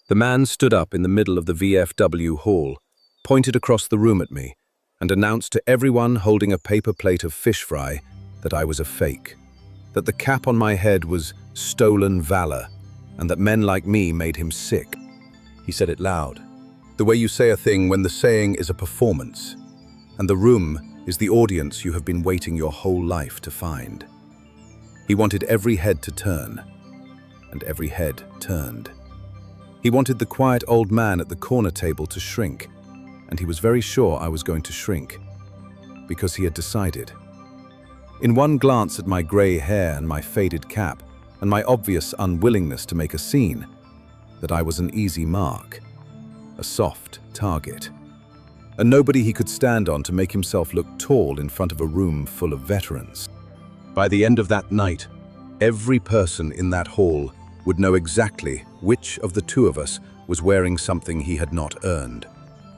The man stood up in the middle of the VFW hall, pointed across the room at me, and announced to everyone holding a paper plate of fish fry that I was a fake, that the cap on my head was stolen valor, and that men like me made him sick. He said it loud, the way you say a thing when the saying is a performance, and the room is the audience you have been waiting your whole life to find. He wanted every head to turn, and every head turned. He wanted the quiet old man at the corner table to shrink, and he was very sure I was going to shrink, because he had decided. In one glance at my grey hair and my faded cap, and my obvious unwillingness to make a scene, that I was an easy mark, a soft target, and nobody he could stand on to make himself look tall in front of a room full of veterans. By the end of that night, every person in that hall would know exactly which of the two of us was wearing something he had not earned,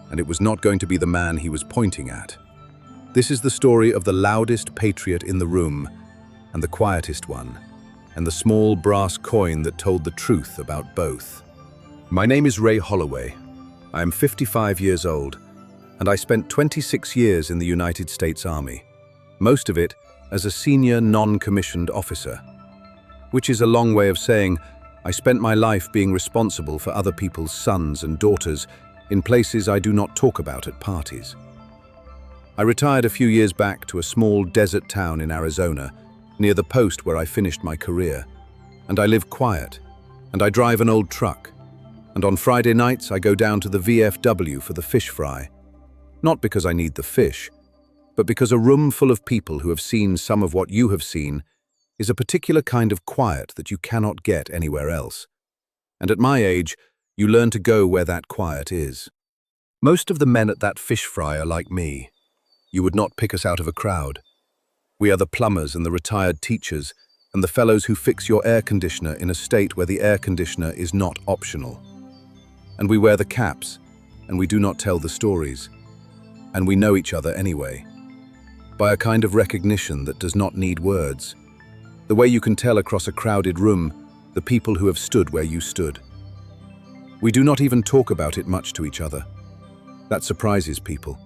and it was not going to be the man he was pointing at. This is the story of the loudest patriot in the room and the quietest one, and the small brass coin that told the truth about both. My name is Ray Holloway. I am 55 years old, and I spent 26 years in the United States Army, most of it as a senior non-commissioned officer, which is a long way of saying I spent my life being responsible for other people's sons and daughters in places I do not talk about at parties. I retired a few years back to a small desert town in Arizona, near the post where I finished my career, and I live quiet, and I drive an old truck, and on Friday nights I go down to the VFW for the fish fry, not because I need the fish, but because a room full of people who have seen some of what you have seen is a particular kind of quiet that you cannot get anywhere else. And at my age, you learn to go where that quiet is. Most of the men at that fish fry are like me. You would not pick us out of a crowd. We are the plumbers and the retired teachers and the fellows who fix your air conditioner in a state where the air conditioner is not optional. And we wear the caps, and we do not tell the stories. And we know each other anyway, by a kind of recognition that does not need words. The way you can tell across a crowded room the people who have stood where you stood. We do not even talk about it much to each other. That surprises people.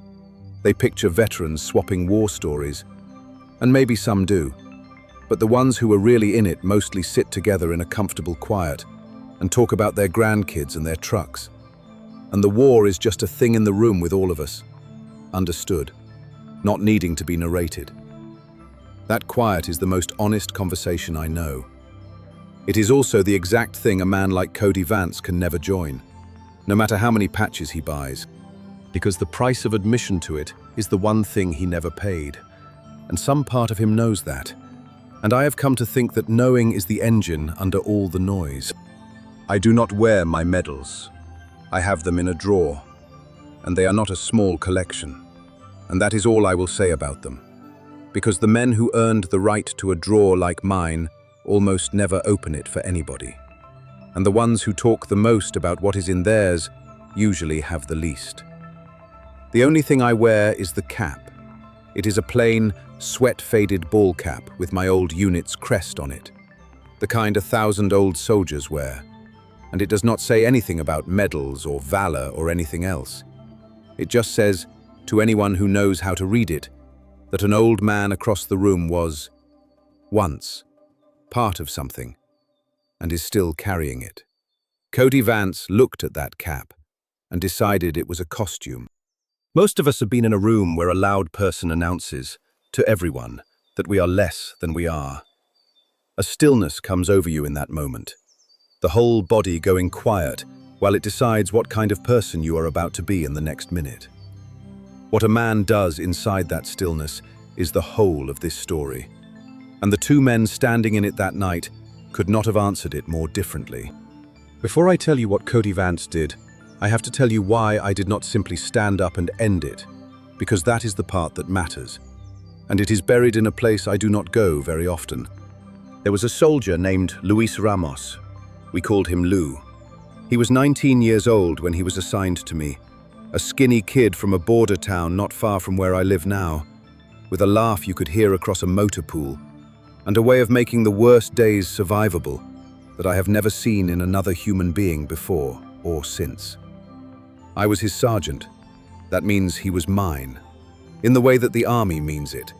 They picture veterans swapping war stories, and maybe some do, but the ones who are really in it mostly sit together in a comfortable quiet and talk about their grandkids and their trucks. And the war is just a thing in the room with all of us, understood, not needing to be narrated. That quiet is the most honest conversation I know. It is also the exact thing a man like Cody Vance can never join, no matter how many patches he buys, because the price of admission to it is the one thing he never paid, and some part of him knows that, and I have come to think that knowing is the engine under all the noise. I do not wear my medals. I have them in a drawer, and they are not a small collection, and that is all I will say about them. Because the men who earned the right to a drawer like mine almost never open it for anybody. And the ones who talk the most about what is in theirs usually have the least. The only thing I wear is the cap. It is a plain, sweat-faded ball cap with my old unit's crest on it, the kind 1,000 old soldiers wear, and it does not say anything about medals or valor or anything else. It just says, to anyone who knows how to read it, that an old man across the room was, once, part of something, and is still carrying it. Cody Vance looked at that cap and decided it was a costume. Most of us have been in a room where a loud person announces, to everyone, that we are less than we are. A stillness comes over you in that moment, the whole body going quiet while it decides what kind of person you are about to be in the next minute. What a man does inside that stillness is the whole of this story, and the two men standing in it that night could not have answered it more differently. Before I tell you what Cody Vance did, I have to tell you why I did not simply stand up and end it, because that is the part that matters, and it is buried in a place I do not go very often. There was a soldier named Luis Ramos. We called him Lou. He was 19 years old when he was assigned to me, a skinny kid from a border town not far from where I live now, with a laugh you could hear across a motor pool, and a way of making the worst days survivable that I have never seen in another human being before. or since. I was his sergeant. That means he was mine, in the way that the army means it,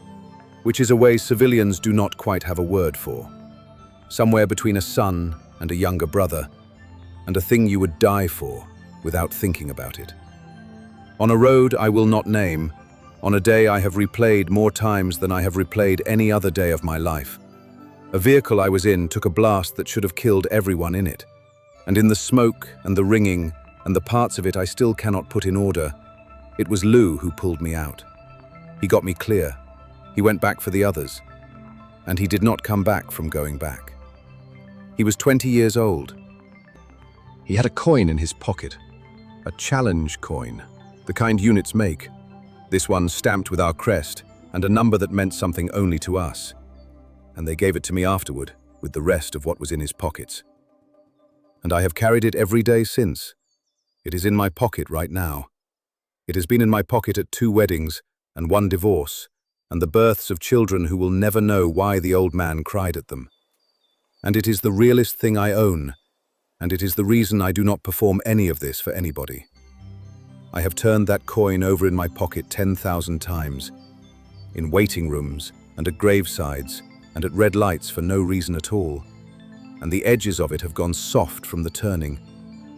which is a way civilians do not quite have a word for. Somewhere between a son and a younger brother, and a thing you would die for without thinking about it. On a road I will not name, on a day I have replayed more times than I have replayed any other day of my life, a vehicle I was in took a blast that should have killed everyone in it. And in the smoke and the ringing and the parts of it I still cannot put in order, it was Lou who pulled me out. He got me clear. He went back for the others. And he did not come back from going back. He was 20 years old. He had a coin in his pocket. A challenge coin, the kind units make. This one stamped with our crest and a number that meant something only to us. And they gave it to me afterward, with the rest of what was in his pockets. And I have carried it every day since. It is in my pocket right now. It has been in my pocket at 2 weddings and 1 divorce, and the births of children who will never know why the old man cried at them. And it is the realest thing I own, and it is the reason I do not perform any of this for anybody. I have turned that coin over in my pocket 10,000 times, in waiting rooms and at gravesides, and at red lights for no reason at all, and the edges of it have gone soft from the turning,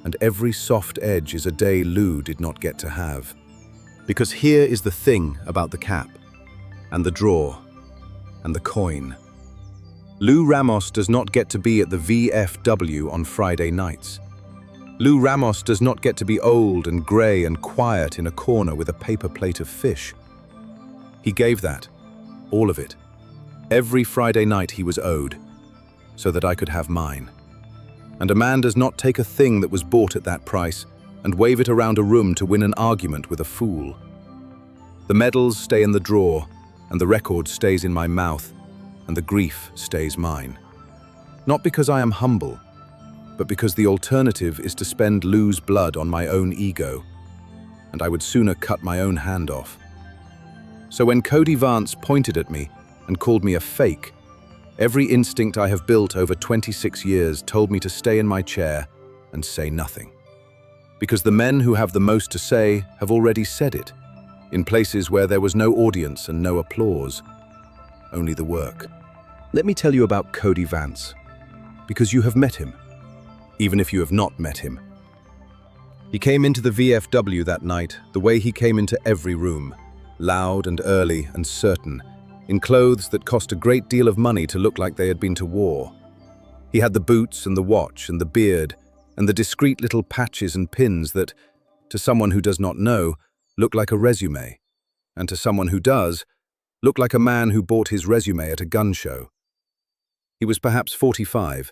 and every soft edge is a day Lou did not get to have. Because here is the thing about the cap, and the drawer, and the coin. Lou Ramos does not get to be at the VFW on Friday nights. Lou Ramos does not get to be old and grey and quiet in a corner with a paper plate of fish. He gave that, all of it. Every Friday night he was owed, so that I could have mine. And a man does not take a thing that was bought at that price and wave it around a room to win an argument with a fool. The medals stay in the drawer, and the record stays in my mouth, and the grief stays mine. Not because I am humble, but because the alternative is to spend Lou's blood on my own ego, and I would sooner cut my own hand off. So when Cody Vance pointed at me and called me a fake, every instinct I have built over 26 years told me to stay in my chair and say nothing. Because the men who have the most to say have already said it, in places where there was no audience and no applause, only the work. Let me tell you about Cody Vance, because you have met him, even if you have not met him. He came into the VFW that night the way he came into every room, loud and early and certain, in clothes that cost a great deal of money to look like they had been to war. He had the boots and the watch and the beard and the discreet little patches and pins that, to someone who does not know, look like a resume, and to someone who does, look like a man who bought his resume at a gun show. He was perhaps 45.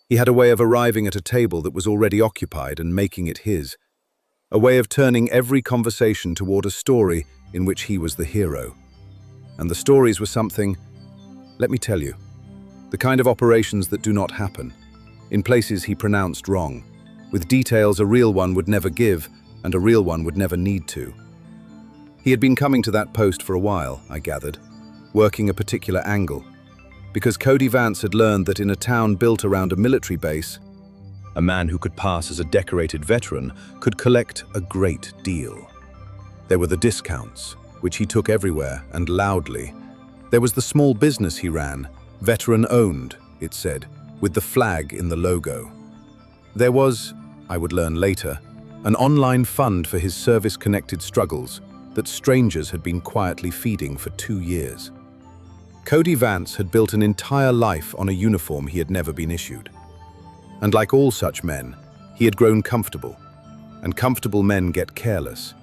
He had a way of arriving at a table that was already occupied and making it his, a way of turning every conversation toward a story in which he was the hero. And the stories were something, let me tell you, the kind of operations that do not happen, in places he pronounced wrong, with details a real one would never give and a real one would never need to. He had been coming to that post for a while, I gathered, working a particular angle, because Cody Vance had learned that in a town built around a military base, a man who could pass as a decorated veteran could collect a great deal. There were the discounts, which he took everywhere and loudly. There was the small business he ran, veteran-owned, it said, with the flag in the logo. There was, I would learn later, an online fund for his service-connected struggles that strangers had been quietly feeding for 2 years. Cody Vance had built an entire life on a uniform he had never been issued. And like all such men, he had grown comfortable, and comfortable men get careless,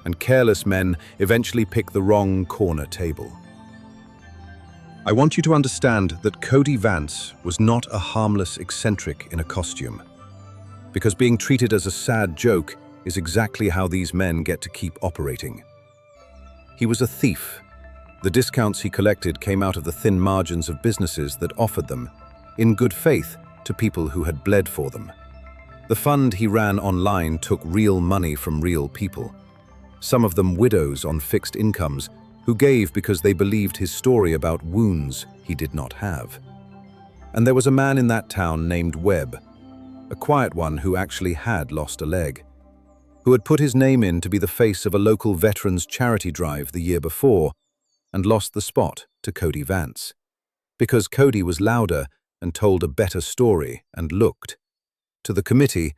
and careless men eventually pick the wrong corner table. I want you to understand that Cody Vance was not a harmless eccentric in a costume, because being treated as a sad joke is exactly how these men get to keep operating. He was a thief. The discounts he collected came out of the thin margins of businesses that offered them, in good faith, to people who had bled for them. The fund he ran online took real money from real people, some of them widows on fixed incomes, who gave because they believed his story about wounds he did not have. And there was a man in that town named Webb, a quiet one who actually had lost a leg, who had put his name in to be the face of a local veterans charity drive the year before and lost the spot to Cody Vance, because Cody was louder and told a better story and looked, to the committee,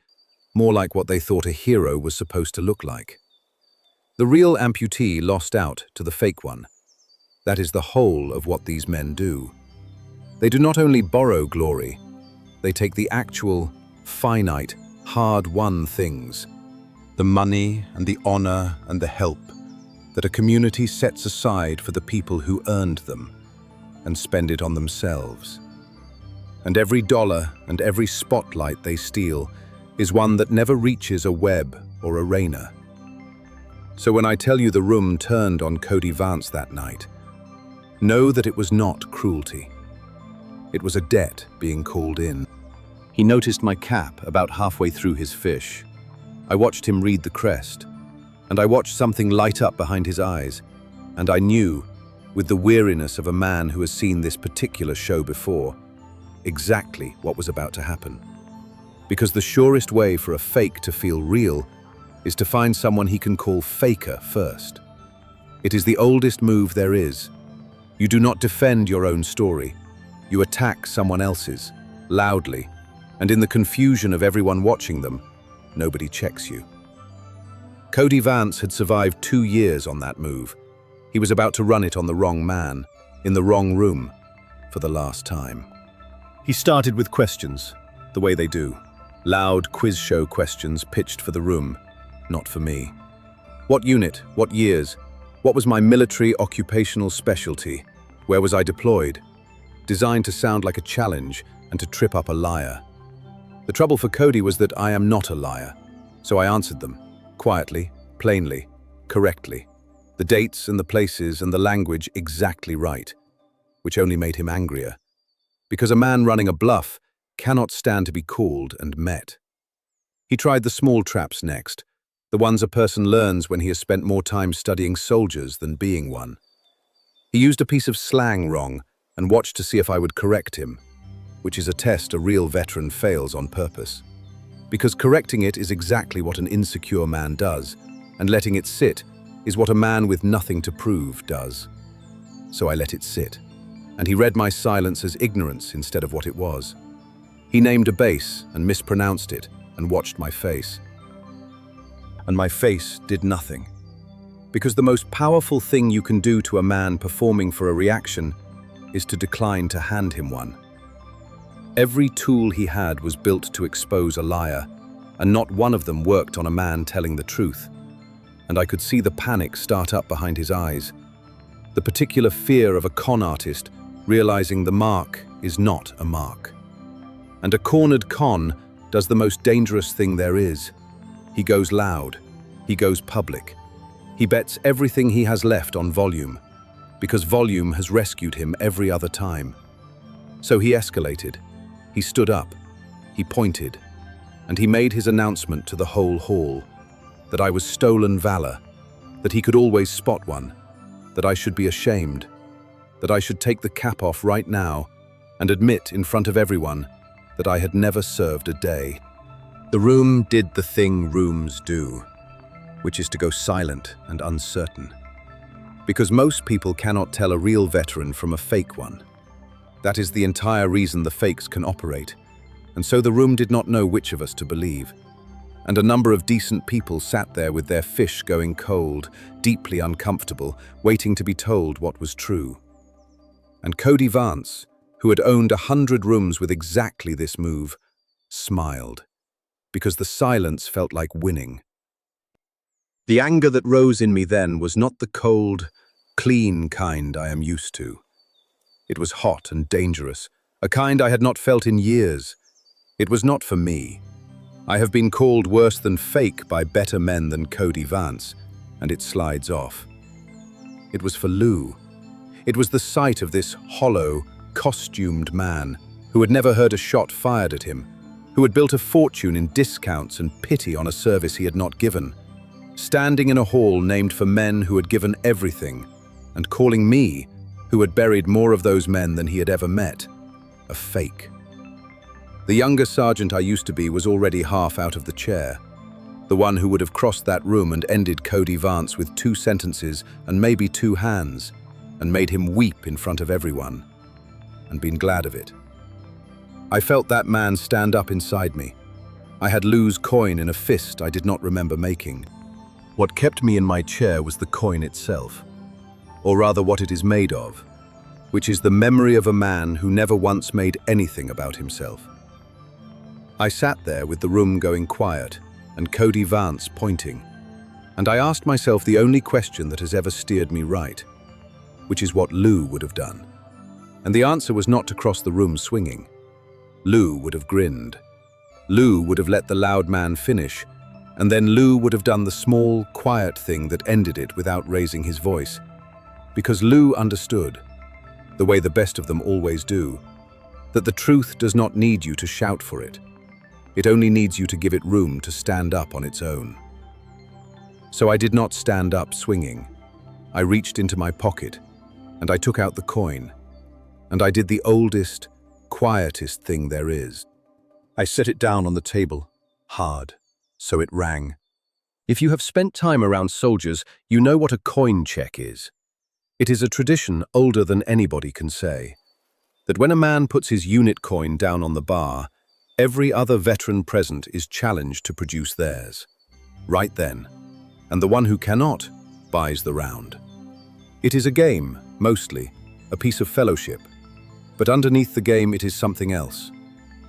more like what they thought a hero was supposed to look like. The real amputee lost out to the fake one. That is the whole of what these men do. They do not only borrow glory, they take the actual, finite, hard-won things, the money and the honor and the help that a community sets aside for the people who earned them, and spend it on themselves. And every dollar and every spotlight they steal is one that never reaches a Webb or a Rayner. So when I tell you the room turned on Cody Vance that night, know that it was not cruelty. It was a debt being called in. He noticed my cap about halfway through his fish. I watched him read the crest, and I watched something light up behind his eyes, and I knew, with the weariness of a man who has seen this particular show before, exactly what was about to happen. Because the surest way for a fake to feel real is to find someone he can call faker first. It is the oldest move there is. You do not defend your own story. You attack someone else's, loudly, and in the confusion of everyone watching them, nobody checks you. Cody Vance had survived 2 years on that move. He was about to run it on the wrong man, in the wrong room, for the last time. He started with questions, the way they do. Loud quiz show questions pitched for the room, not for me. What unit? What years? What was my military occupational specialty? Where was I deployed? Designed to sound like a challenge and to trip up a liar. The trouble for Cody was that I am not a liar, so I answered them, quietly, plainly, correctly. The dates and the places and the language exactly right, which only made him angrier. Because a man running a bluff cannot stand to be called and met. He tried the small traps next, the ones a person learns when he has spent more time studying soldiers than being one. He used a piece of slang wrong and watched to see if I would correct him, which is a test a real veteran fails on purpose. Because correcting it is exactly what an insecure man does, and letting it sit is what a man with nothing to prove does. So I let it sit, and he read my silence as ignorance instead of what it was. He named a base and mispronounced it and watched my face. And my face did nothing. Because the most powerful thing you can do to a man performing for a reaction is to decline to hand him one. Every tool he had was built to expose a liar, and not one of them worked on a man telling the truth. And I could see the panic start up behind his eyes, the particular fear of a con artist realizing the mark is not a mark. And a cornered con does the most dangerous thing there is. He goes loud, he goes public. He bets everything he has left on volume, because volume has rescued him every other time. So he escalated, he stood up, he pointed, and he made his announcement to the whole hall, that I was stolen valor, that he could always spot one, that I should be ashamed, that I should take the cap off right now and admit in front of everyone that I had never served a day. The room did the thing rooms do, which is to go silent and uncertain. Because most people cannot tell a real veteran from a fake one. That is the entire reason the fakes can operate, and so the room did not know which of us to believe. And a number of decent people sat there with their fish going cold, deeply uncomfortable, waiting to be told what was true. And Cody Vance, who had owned 100 rooms with exactly this move, smiled, because the silence felt like winning. The anger that rose in me then was not the cold, clean kind I am used to. It was hot and dangerous, a kind I had not felt in years. It was not for me. I have been called worse than fake by better men than Cody Vance, and it slides off. It was for Lou. It was the sight of this hollow, costumed man who had never heard a shot fired at him, who had built a fortune in discounts and pity on a service he had not given, standing in a hall named for men who had given everything, and calling me, who had buried more of those men than he had ever met, a fake. The younger sergeant I used to be was already half out of the chair. The one who would have crossed that room and ended Cody Vance with 2 sentences and maybe 2 hands, and made him weep in front of everyone, and been glad of it. I felt that man stand up inside me. I had Lou's coin in a fist I did not remember making. What kept me in my chair was the coin itself, or rather what it is made of, which is the memory of a man who never once made anything about himself. I sat there with the room going quiet and Cody Vance pointing, and I asked myself the only question that has ever steered me right, which is what Lou would have done. And the answer was not to cross the room swinging. Lou would have grinned. Lou would have let the loud man finish, and then Lou would have done the small, quiet thing that ended it without raising his voice. Because Lou understood, the way the best of them always do, that the truth does not need you to shout for it. It only needs you to give it room to stand up on its own. So I did not stand up swinging. I reached into my pocket, and I took out the coin, and I did the oldest, quietest thing there is. I set it down on the table, hard, so it rang. If you have spent time around soldiers, you know what a coin check is. It is a tradition older than anybody can say, that when a man puts his unit coin down on the bar, every other veteran present is challenged to produce theirs, right then, and the one who cannot buys the round. It is a game, mostly, a piece of fellowship, but underneath the game it is something else.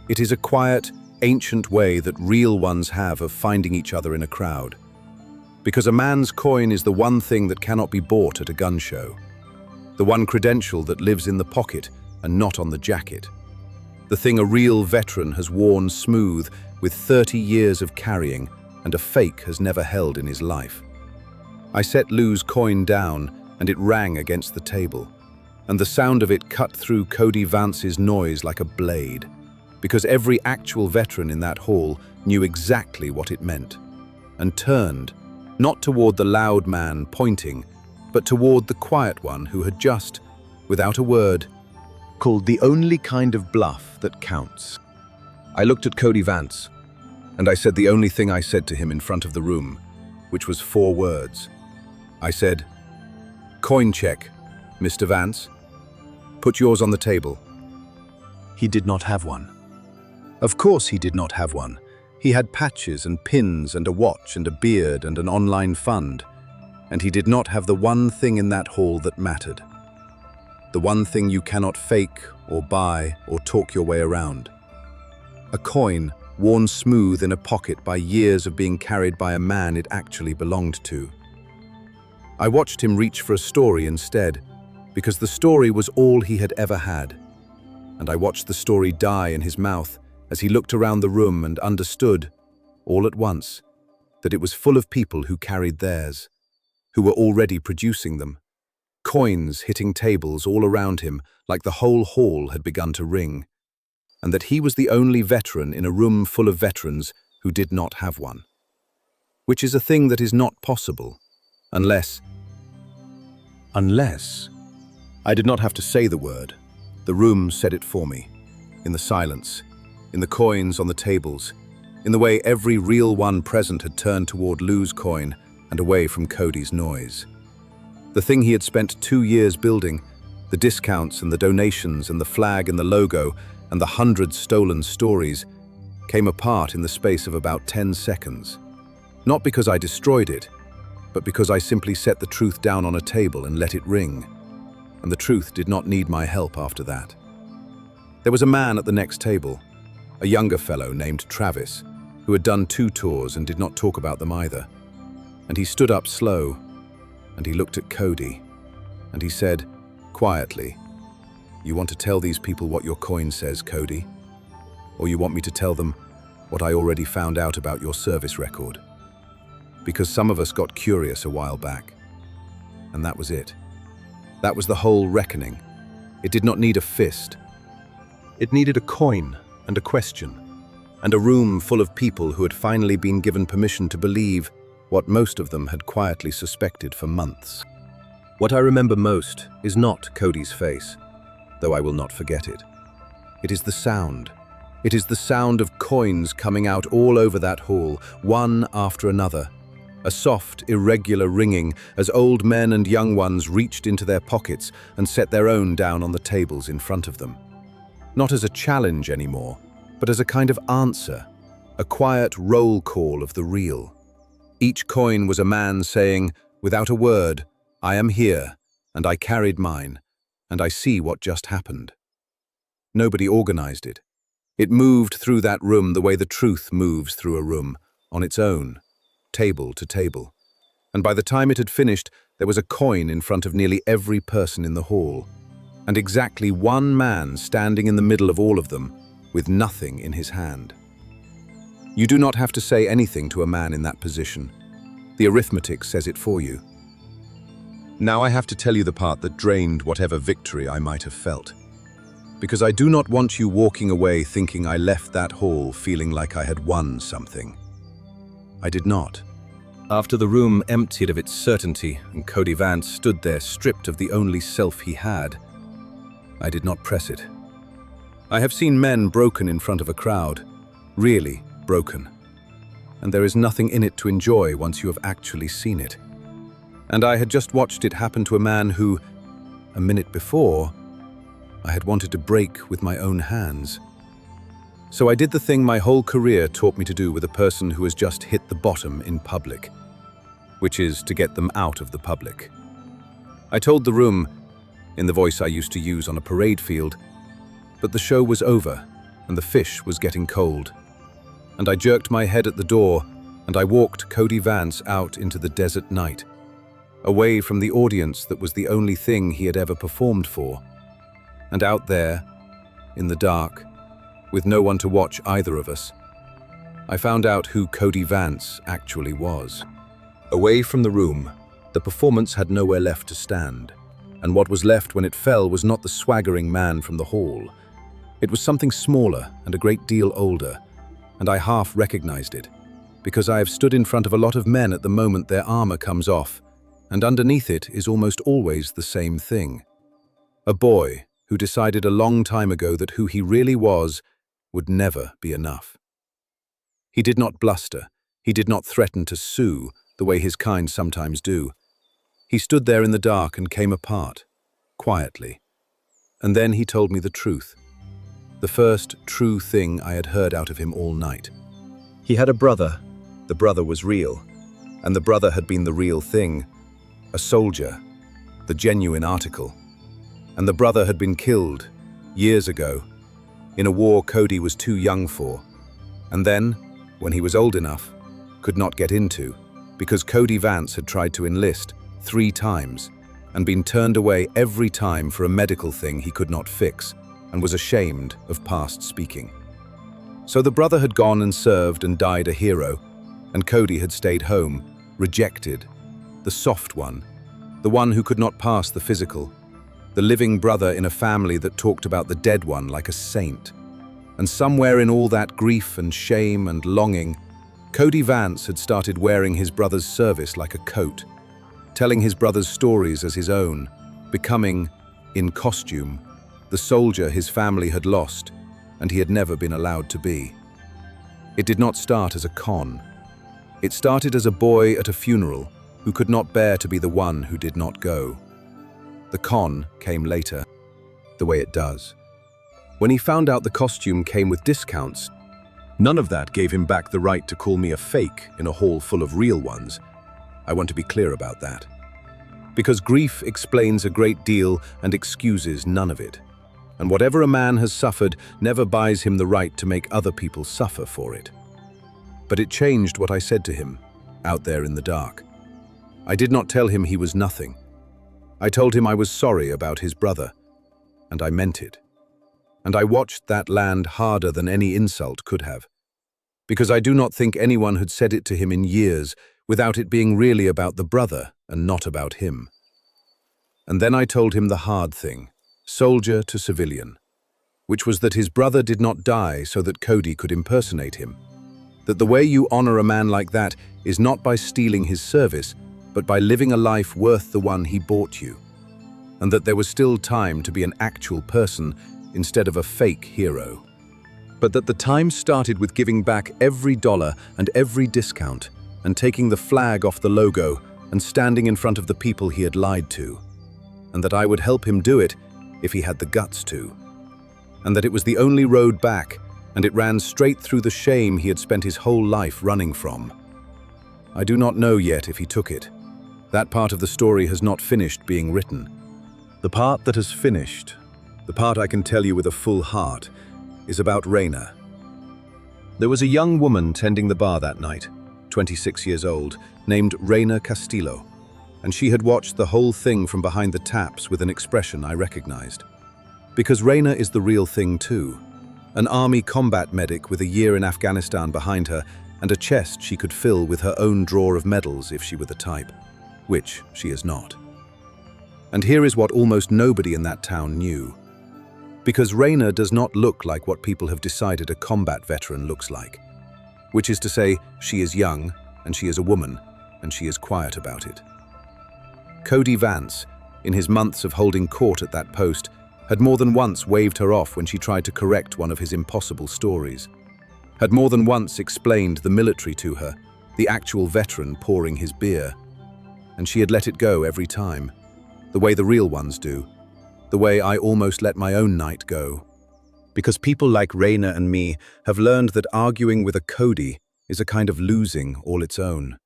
It is a quiet, ancient way that real ones have of finding each other in a crowd. Because a man's coin is the one thing that cannot be bought at a gun show, the one credential that lives in the pocket and not on the jacket, the thing a real veteran has worn smooth with 30 years of carrying and a fake has never held in his life. I set Lou's coin down and it rang against the table, and the sound of it cut through Cody Vance's noise like a blade, because every actual veteran in that hall knew exactly what it meant, and turned, not toward the loud man pointing, but toward the quiet one who had just, without a word, called the only kind of bluff that counts. I looked at Cody Vance, and I said the only thing I said to him in front of the room, which was 4 words. I said, "Coin check, Mr. Vance. Put yours on the table." He did not have one. Of course he did not have one. He had patches and pins and a watch and a beard and an online fund, and he did not have the one thing in that hall that mattered. The one thing you cannot fake or buy or talk your way around. A coin worn smooth in a pocket by years of being carried by a man it actually belonged to. I watched him reach for a story instead, because the story was all he had ever had. And I watched the story die in his mouth as he looked around the room and understood, all at once, that it was full of people who carried theirs, who were already producing them. Coins hitting tables all around him like the whole hall had begun to ring, and that he was the only veteran in a room full of veterans who did not have one. Which is a thing that is not possible, unless I did not have to say the word. The room said it for me, in the silence, in the coins on the tables, in the way every real one present had turned toward Lou's coin and away from Cody's noise. The thing he had spent 2 years building, the discounts and the donations and the flag and the logo and the 100 stolen stories, came apart in the space of about 10 seconds. Not because I destroyed it, but because I simply set the truth down on a table and let it ring. And the truth did not need my help after that. There was a man at the next table, a younger fellow named Travis, who had done 2 tours and did not talk about them either. And he stood up slow, and he looked at Cody, and he said, quietly, "You want to tell these people what your coin says, Cody? Or you want me to tell them what I already found out about your service record? Because some of us got curious a while back." And that was it. That was the whole reckoning. It did not need a fist. It needed a coin and a question, and a room full of people who had finally been given permission to believe what most of them had quietly suspected for months. What I remember most is not Cody's face, though I will not forget it. It is the sound, It is the sound of coins coming out all over that hall, one after another. A soft, irregular ringing as old men and young ones reached into their pockets and set their own down on the tables in front of them. Not as a challenge anymore, but as a kind of answer, a quiet roll call of the real. Each coin was a man saying, without a word, "I am here, and I carried mine, and I see what just happened." Nobody organized it. It moved through that room the way the truth moves through a room, on its own, table to table. And by the time it had finished, there was a coin in front of nearly every person in the hall, and exactly one man standing in the middle of all of them, with nothing in his hand. You do not have to say anything to a man in that position. The arithmetic says it for you. Now I have to tell you the part that drained whatever victory I might have felt. Because I do not want you walking away thinking I left that hall feeling like I had won something. I did not. After the room emptied of its certainty and Cody Vance stood there stripped of the only self he had, I did not press it. I have seen men broken in front of a crowd, really broken. And there is nothing in it to enjoy once you have actually seen it. And I had just watched it happen to a man who, a minute before, I had wanted to break with my own hands. So I did the thing my whole career taught me to do with a person who has just hit the bottom in public, which is to get them out of the public. I told the room, in the voice I used to use on a parade field, but the show was over and the fish was getting cold. And I jerked my head at the door and I walked Cody Vance out into the desert night, away from the audience that was the only thing he had ever performed for. And out there, in the dark, with no one to watch either of us, I found out who Cody Vance actually was. Away from the room, the performance had nowhere left to stand, and what was left when it fell was not the swaggering man from the hall. It was something smaller and a great deal older, and I half recognized it, because I have stood in front of a lot of men at the moment their armor comes off, and underneath it is almost always the same thing. A boy who decided a long time ago that who he really was would never be enough. He did not bluster, he did not threaten to sue the way his kind sometimes do. He stood there in the dark and came apart, quietly. And then he told me the truth, the first true thing I had heard out of him all night. He had a brother, the brother was real, and the brother had been the real thing, a soldier, the genuine article. And the brother had been killed, years ago, in a war Cody was too young for, and then, when he was old enough, could not get into, because Cody Vance had tried to enlist 3 times and been turned away every time for a medical thing he could not fix, and was ashamed of past speaking. So the brother had gone and served and died a hero, and Cody had stayed home, rejected, the soft one, the one who could not pass the physical, the living brother in a family that talked about the dead one like a saint. And somewhere in all that grief and shame and longing, Cody Vance had started wearing his brother's service like a coat, telling his brother's stories as his own, becoming, in costume, the soldier his family had lost and he had never been allowed to be. It did not start as a con. It started as a boy at a funeral who could not bear to be the one who did not go. The con came later, the way it does. When he found out the costume came with discounts, none of that gave him back the right to call me a fake in a hall full of real ones. I want to be clear about that. Because grief explains a great deal and excuses none of it. And whatever a man has suffered never buys him the right to make other people suffer for it. But it changed what I said to him, out there in the dark. I did not tell him he was nothing. I told him I was sorry about his brother, and I meant it. And I watched that land harder than any insult could have, because I do not think anyone had said it to him in years without it being really about the brother and not about him. And then I told him the hard thing, soldier to civilian, which was that his brother did not die so that Cody could impersonate him, that the way you honor a man like that is not by stealing his service, but by living a life worth the one he bought you, and that there was still time to be an actual person instead of a fake hero. but that the time started with giving back every dollar and every discount, and taking the flag off the logo and standing in front of the people he had lied to, and that I would help him do it if he had the guts to, and that it was the only road back, and it ran straight through the shame he had spent his whole life running from. I do not know yet if he took it. That part of the story has not finished being written. The part that has finished, the part I can tell you with a full heart, is about Raina. There was a young woman tending the bar that night, 26 years old, named Raina Castillo, and she had watched the whole thing from behind the taps with an expression I recognized. Because Raina is the real thing too, an army combat medic with a year in Afghanistan behind her and a chest she could fill with her own drawer of medals if she were the type, which she is not. And here is what almost nobody in that town knew. Because Raina does not look like what people have decided a combat veteran looks like, which is to say, she is young, and she is a woman, and she is quiet about it. Cody Vance, in his months of holding court at that post, had more than once waved her off when she tried to correct one of his impossible stories, had more than once explained the military to her, the actual veteran pouring his beer, and she had let it go every time, the way the real ones do, the way I almost let my own night go. Because people like Raina and me have learned that arguing with a Cody is a kind of losing all its own.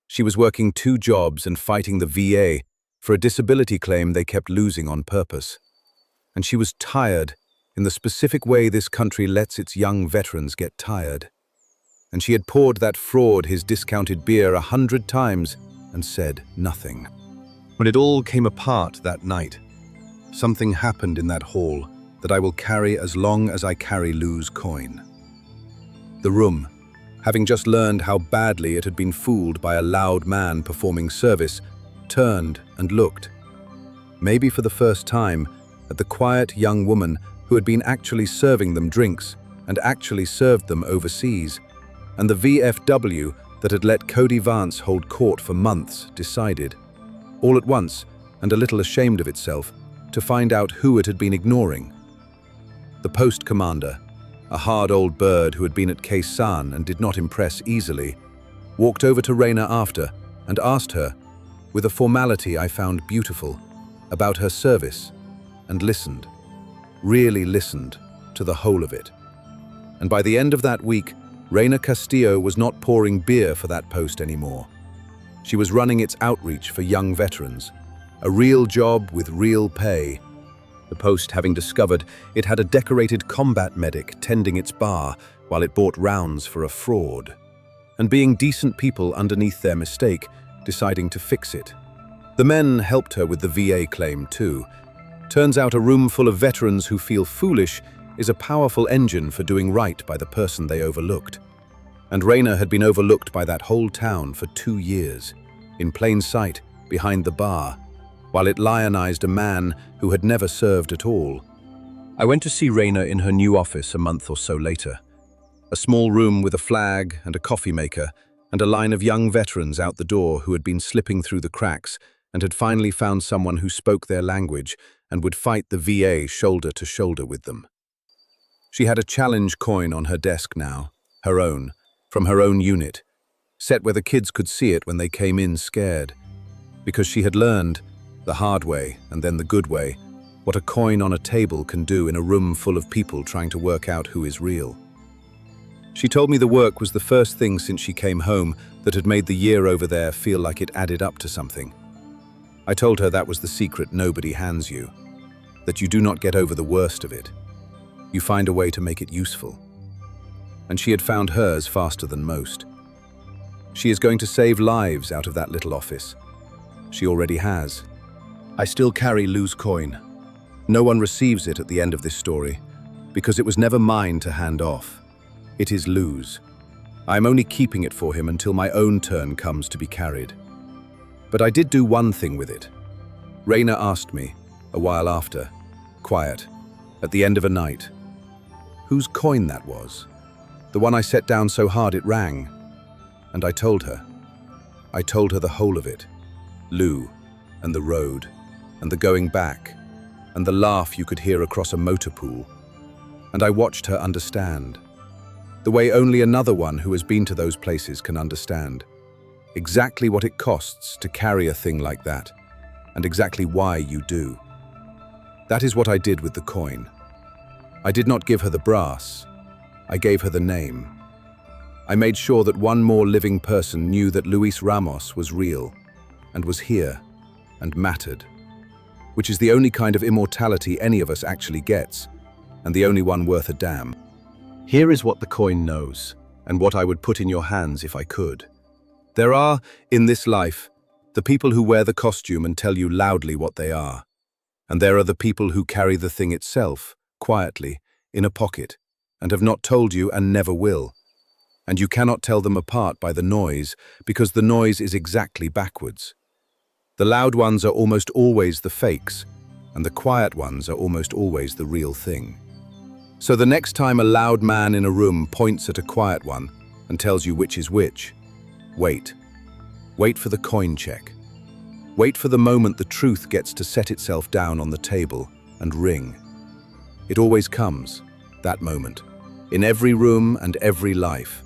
She was working 2 jobs and fighting the VA for a disability claim they kept losing on purpose. And she was tired in the specific way this country lets its young veterans get tired. And she had poured that fraud his discounted beer 100 times and said nothing. When it all came apart that night, something happened in that hall that I will carry as long as I carry Lou's coin. The room, having just learned how badly it had been fooled by a loud man performing service, turned and looked, maybe for the first time, at the quiet young woman who had been actually serving them drinks and actually served them overseas, and the VFW that had let Cody Vance hold court for months decided, all at once and a little ashamed of itself, to find out who it had been ignoring. The post commander, a hard old bird who had been at Khe Sanh and did not impress easily, walked over to Raina after and asked her, with a formality I found beautiful, about her service, and listened, really listened, to the whole of it. And by the end of that week, Raina Castillo was not pouring beer for that post anymore. She was running its outreach for young veterans, a real job with real pay. The post having discovered it had a decorated combat medic tending its bar while it bought rounds for a fraud, and being decent people underneath their mistake, deciding to fix it. The men helped her with the VA claim too. Turns out a room full of veterans who feel foolish is a powerful engine for doing right by the person they overlooked. And Raina had been overlooked by that whole town for 2 years, in plain sight, behind the bar, while it lionized a man who had never served at all. I went to see Raina in her new office a month or so later. A small room with a flag and a coffee maker, and a line of young veterans out the door who had been slipping through the cracks and had finally found someone who spoke their language and would fight the VA shoulder to shoulder with them. She had a challenge coin on her desk now, her own, from her own unit, set where the kids could see it when they came in scared, because she had learned, the hard way and then the good way, what a coin on a table can do in a room full of people trying to work out who is real. She told me the work was the first thing since she came home that had made the year over there feel like it added up to something. I told her that was the secret nobody hands you, that you do not get over the worst of it. You find a way to make it useful. And she had found hers faster than most. She is going to save lives out of that little office. She already has. I still carry Lou's coin. No one receives it at the end of this story, because it was never mine to hand off. It is Lou's. I am only keeping it for him until my own turn comes to be carried. But I did do one thing with it. Raina asked me, a while after, quiet, at the end of a night, whose coin that was. The one I set down so hard it rang. And I told her. I told her the whole of it. Lou, and the road, and the going back, and the laugh you could hear across a motor pool. and I watched her understand. The way only another one who has been to those places can understand. Exactly what it costs to carry a thing like that, and exactly why you do. That is what I did with the coin. I did not give her the brass, I gave her the name. I made sure that one more living person knew that Luis Ramos was real, and was here, and mattered. Which is the only kind of immortality any of us actually gets, and the only one worth a damn. Here is what the coin knows, and what I would put in your hands if I could. There are, in this life, the people who wear the costume and tell you loudly what they are. And there are the people who carry the thing itself, quietly, in a pocket, and have not told you and never will. And you cannot tell them apart by the noise, because the noise is exactly backwards. The loud ones are almost always the fakes, and the quiet ones are almost always the real thing. So the next time a loud man in a room points at a quiet one and tells you which is which, wait. Wait for the coin check. Wait for the moment the truth gets to set itself down on the table and ring. It always comes, that moment, in every room and every life.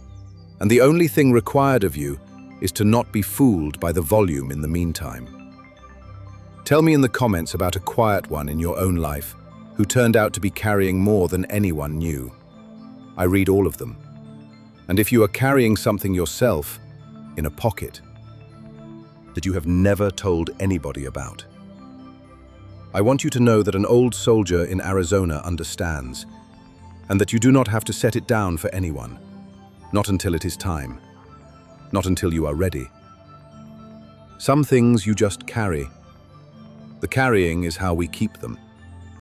And the only thing required of you is to not be fooled by the volume in the meantime. Tell me in the comments about a quiet one in your own life who turned out to be carrying more than anyone knew. I read all of them. And if you are carrying something yourself, in a pocket, that you have never told anybody about, I want you to know that an old soldier in Arizona understands, and that you do not have to set it down for anyone, not until it is time, not until you are ready. Some things you just carry. The carrying is how we keep them.